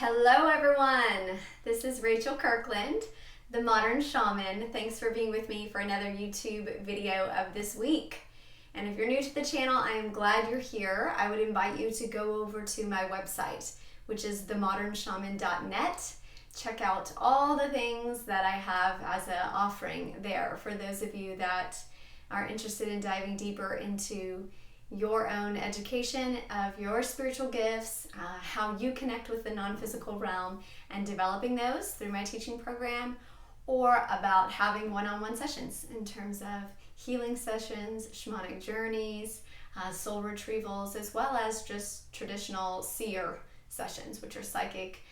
Hello everyone, this is Rachel Kirkland, the Modern Shaman. Thanks for being with me for another YouTube video of this week. And if you're new to the channel, I am glad you're here. I would invite you to go over to my website, which is themodernshaman.net. Check out all the things that I have as an offering there for those of you that are interested in diving deeper into your own education of your spiritual gifts, how you connect with the non-physical realm and developing those through my teaching program, or about having one-on-one sessions in terms of healing sessions, shamanic journeys, soul retrievals, as well as just traditional seer sessions, which are psychic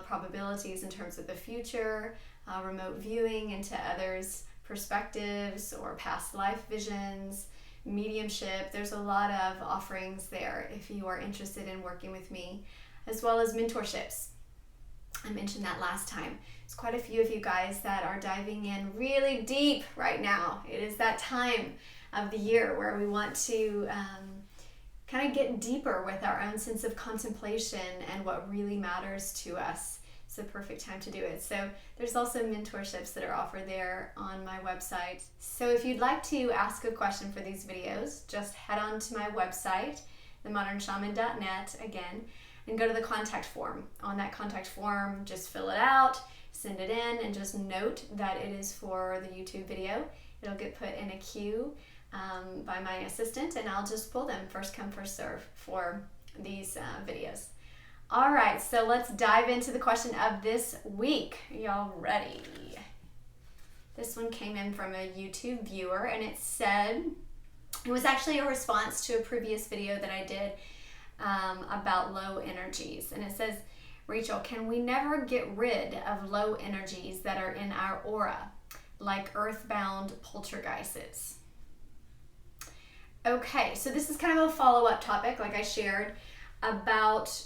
probabilities in terms of the future, remote viewing into others' perspectives or past life visions, mediumship. There's a lot of offerings there if you are interested in working with me, as well as mentorships. I mentioned that last time. There's quite a few of you guys that are diving in really deep right now. It is that time of the year where we want to kind of get deeper with our own sense of contemplation and what really matters to us. It's the perfect time to do it. So there's also mentorships that are offered there on my website. So if you'd like to ask a question for these videos, just head on to my website, themodernshaman.net again, and go to the contact form. On that contact form, just fill it out, send it in, and just note that it is for the YouTube video. It'll get put in a queue by my assistant, and I'll just pull them first come, first serve for these videos. All right, so let's dive into the question of this week. Y'all ready? This one came in from a YouTube viewer, and it said, it was actually a response to a previous video that I did about low energies. And it says, Rachel, can we never get rid of low energies that are in our aura, like earthbound poltergeists? Okay, so this is kind of a follow-up topic, like I shared, about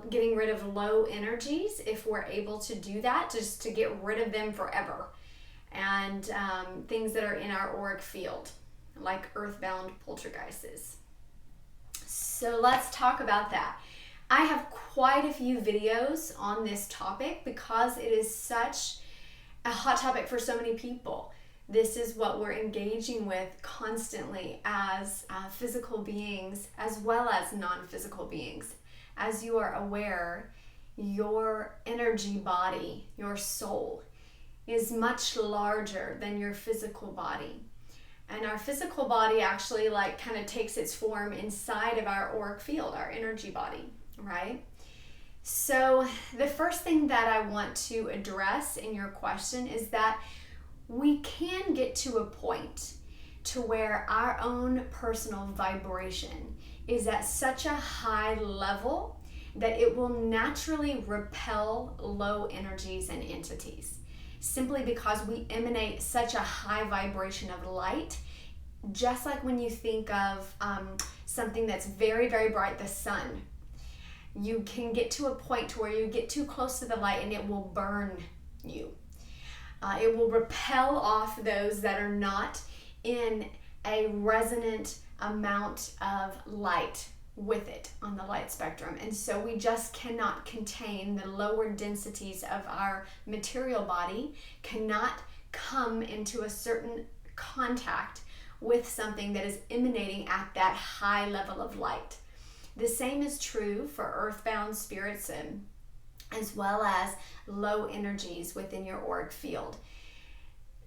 getting rid of low energies, if we're able to do that, just to get rid of them forever. And things that are in our auric field, like earthbound poltergeists. So let's talk about that. I have quite a few videos on this topic because it is such a hot topic for so many people. This is what we're engaging with constantly as physical beings, as well as non-physical beings. As you are aware, your energy body, your soul, is much larger than your physical body. And our physical body actually kind of takes its form inside of our auric field, our energy body, right? So the first thing that I want to address in your question is that we can get to a point to where our own personal vibration is at such a high level that it will naturally repel low energies and entities, simply because we emanate such a high vibration of light. Just like when you think of something that's very, very bright, the sun, you can get to a point to where you get too close to the light and it will burn you. It will repel off those that are not in a resonant amount of light with it on the light spectrum. And so we just cannot contain the lower densities of our material body, cannot come into a certain contact with something that is emanating at that high level of light. The same is true for earthbound spirits and as well as low energies within your auric field.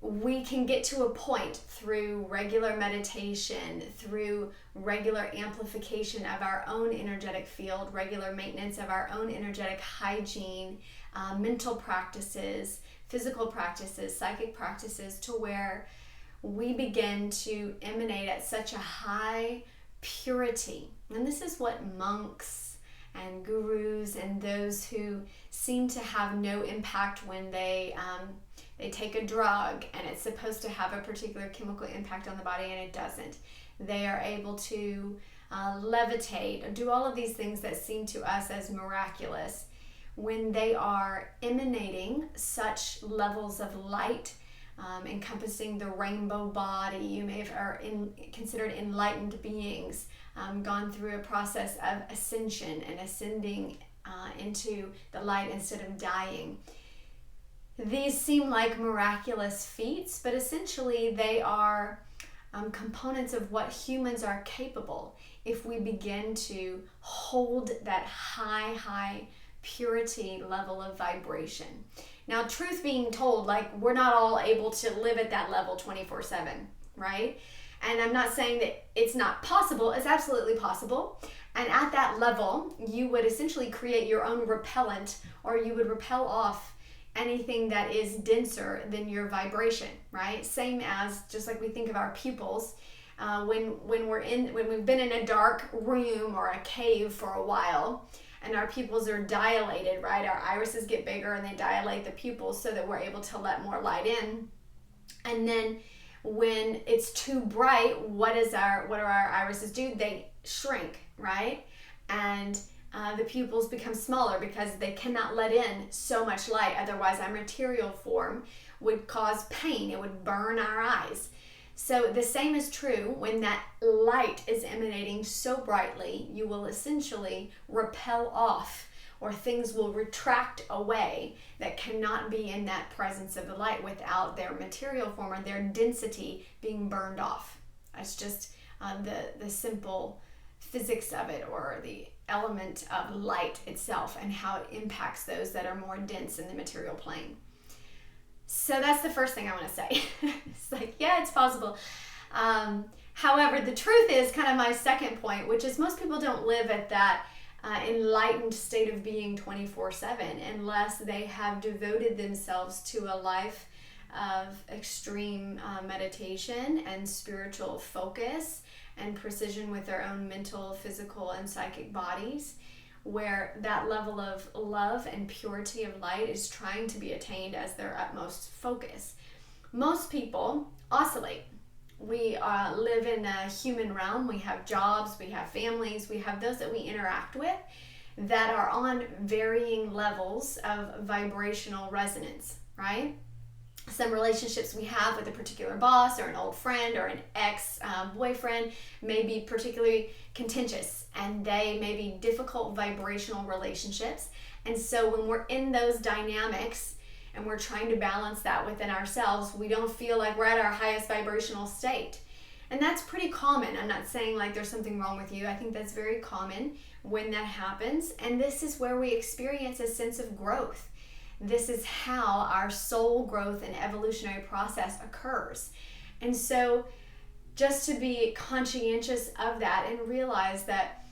We can get to a point through regular meditation, through regular amplification of our own energetic field, regular maintenance of our own energetic hygiene, mental practices, physical practices, psychic practices, to where we begin to emanate at such a high purity. And this is what monks and gurus and those who seem to have no impact when they take a drug and it's supposed to have a particular chemical impact on the body and it doesn't. They are able to levitate or do all of these things that seem to us as miraculous when they are emanating such levels of light, encompassing the rainbow body. You may have considered enlightened beings, gone through a process of ascension and ascending into the light instead of dying. These seem like miraculous feats, but essentially they are components of what humans are capable if we begin to hold that high purity level of vibration. Now, truth being told, like, we're not all able to live at that level 24/7, right? And I'm not saying that it's not possible. It's absolutely possible. And at that level, you would essentially create your own repellent, or you would repel off anything that is denser than your vibration, right? Same as, just like we think of our pupils, when we've been in a dark room or a cave for a while, and our pupils are dilated, right? Our irises get bigger and they dilate the pupils so that we're able to let more light in. And then when it's too bright, what do our irises do? They shrink, right? And the pupils become smaller because they cannot let in so much light. Otherwise, our material form would cause pain. It would burn our eyes. So the same is true when that light is emanating so brightly, you will essentially repel off, or things will retract away that cannot be in that presence of the light without their material form or their density being burned off. That's just the simple physics of it, or the element of light itself and how it impacts those that are more dense in the material plane. So that's the first thing I want to say. It's like, yeah, it's possible. However, the truth is kind of my second point, which is most people don't live at that enlightened state of being 24/7 unless they have devoted themselves to a life of extreme meditation and spiritual focus and precision with their own mental, physical, and psychic bodies, where that level of love and purity of light is trying to be attained as their utmost focus. Most people oscillate. We live in a human realm. We have jobs, we have families, we have those that we interact with that are on varying levels of vibrational resonance, right? Some relationships we have with a particular boss or an old friend or an ex-boyfriend may be particularly contentious, and they may be difficult vibrational relationships. And so when we're in those dynamics and we're trying to balance that within ourselves, we don't feel like we're at our highest vibrational state. And that's pretty common. I'm not saying like there's something wrong with you. I think that's very common when that happens. And this is where we experience a sense of growth. This is how our soul growth and evolutionary process occurs. And so just to be conscientious of that and realize that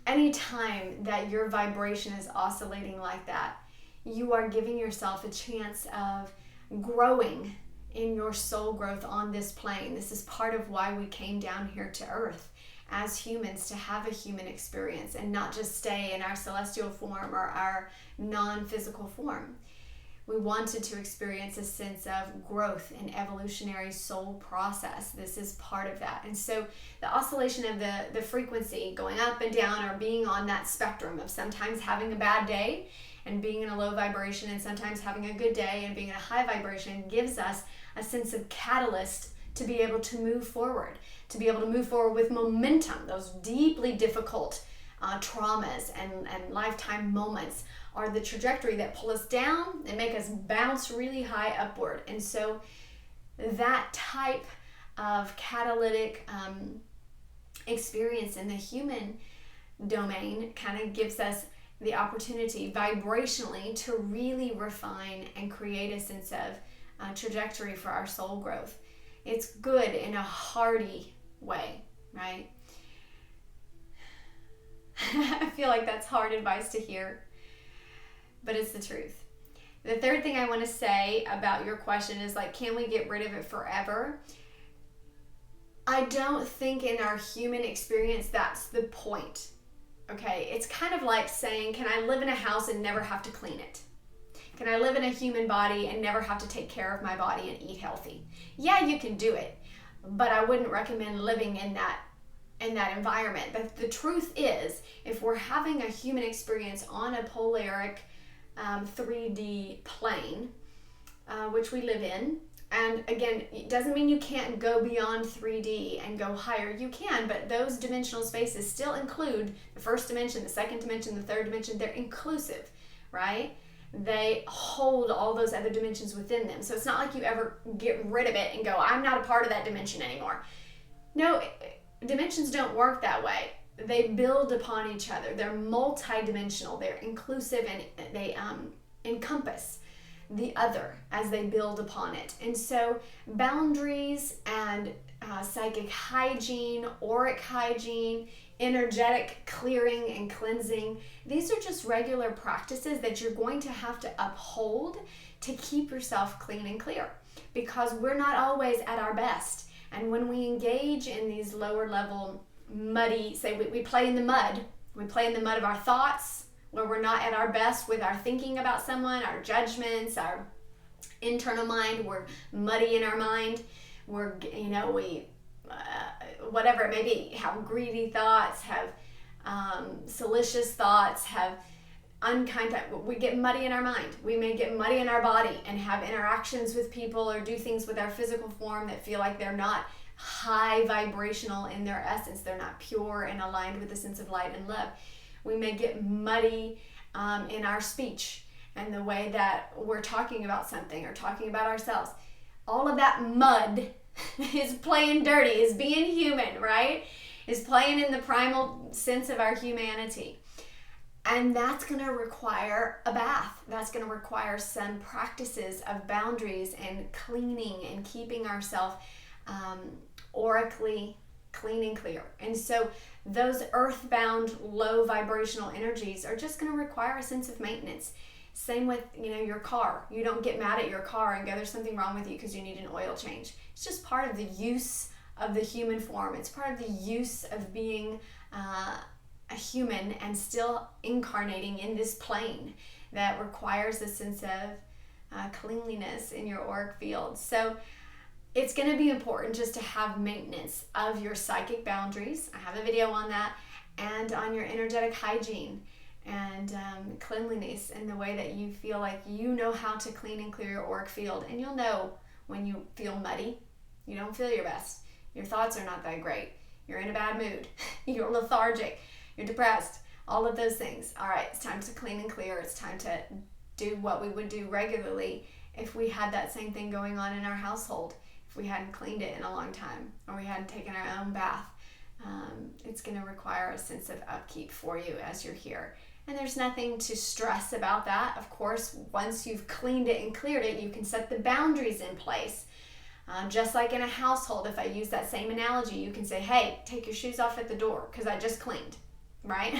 anytime that your vibration is oscillating like that, you are giving yourself a chance of growing in your soul growth on this plane. This is part of why we came down here to Earth as humans, to have a human experience and not just stay in our celestial form or our non-physical form. We wanted to experience a sense of growth and evolutionary soul process. This is part of that. And so the oscillation of the frequency going up and down, or being on that spectrum of sometimes having a bad day and being in a low vibration, and sometimes having a good day and being in a high vibration, gives us a sense of catalyst to be able to move forward, with momentum. Those deeply difficult traumas and lifetime moments are the trajectory that pull us down and make us bounce really high upward. And so that type of catalytic experience in the human domain kind of gives us the opportunity vibrationally to really refine and create a sense of trajectory for our soul growth. It's good in a hearty way, right? I feel like that's hard advice to hear, but it's the truth. The third thing I want to say about your question is, like, can we get rid of it forever? I don't think in our human experience that's the point. Okay, it's kind of like saying, can I live in a house and never have to clean it? Can I live in a human body and never have to take care of my body and eat healthy? Yeah, you can do it, but I wouldn't recommend living in that environment. But the truth is, if we're having a human experience on a polaric 3D plane, which we live in, And again, it doesn't mean you can't go beyond 3D and go higher. You can, but those dimensional spaces still include the first dimension, the second dimension, the third dimension. They're inclusive, right? They hold all those other dimensions within them. So it's not like you ever get rid of it and go, I'm not a part of that dimension anymore. No, dimensions don't work that way. They build upon each other. They're multi-dimensional. They're inclusive, and they encompass the other as they build upon it. And so boundaries and psychic hygiene, auric hygiene, energetic clearing and cleansing, these are just regular practices that you're going to have to uphold to keep yourself clean and clear, because we're not always at our best. And when we engage in these lower level muddy, say we play in the mud, we play in the mud of our thoughts, where we're not at our best with our thinking about someone, our judgments, our internal mind, we're muddy in our mind, we're, whatever it may be, have greedy thoughts, have salacious thoughts, have unkind thoughts. We get muddy in our mind. We may get muddy in our body and have interactions with people or do things with our physical form that feel like they're not high vibrational in their essence. They're not pure and aligned with the sense of light and love. We may get muddy in our speech and the way that we're talking about something or talking about ourselves. All of that mud is playing dirty, is being human, right? Is playing in the primal sense of our humanity. And that's going to require a bath. That's going to require some practices of boundaries and cleaning and keeping ourselves aurically clean and clear. And so those earthbound low vibrational energies are just going to require a sense of maintenance. Same with, your car. You don't get mad at your car and go, there's something wrong with you because you need an oil change. It's just part of the use of the human form. It's part of the use of being a human and still incarnating in this plane that requires a sense of cleanliness in your auric field. So it's going to be important just to have maintenance of your psychic boundaries. I have a video on that, and on your energetic hygiene and cleanliness, and the way that you feel like you know how to clean and clear your auric field. And you'll know when you feel muddy, you don't feel your best, your thoughts are not that great, you're in a bad mood, you're lethargic, you're depressed, all of those things. All right, it's time to clean and clear. It's time to do what we would do regularly if we had that same thing going on in our household, if we hadn't cleaned it in a long time, or we hadn't taken our own bath. It's going to require a sense of upkeep for you as you're here. And there's nothing to stress about that. Of course, once you've cleaned it and cleared it, you can set the boundaries in place. Just like in a household, if I use that same analogy, you can say, hey, take your shoes off at the door because I just cleaned, right?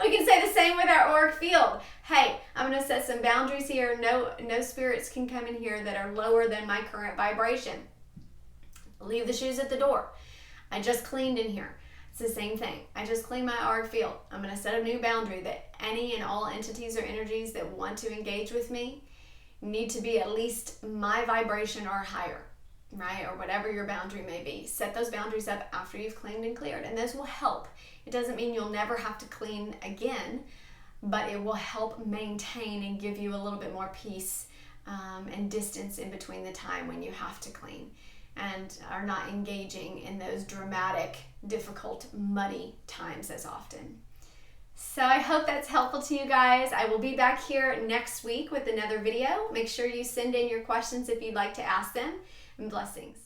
We can say the same with our auric field. Hey, I'm going to set some boundaries here. No spirits can come in here that are lower than my current vibration. Leave the shoes at the door. I just cleaned in here. It's the same thing. I just cleaned my auric field. I'm going to set a new boundary that any and all entities or energies that want to engage with me need to be at least my vibration or higher, right? Or whatever your boundary may be. Set those boundaries up after you've cleaned and cleared, and those will help. It doesn't mean you'll never have to clean again, but it will help maintain and give you a little bit more peace and distance in between the time when you have to clean and are not engaging in those dramatic, difficult, muddy times as often. So I hope that's helpful to you guys. I will be back here next week with another video. Make sure you send in your questions if you'd like to ask them, and blessings.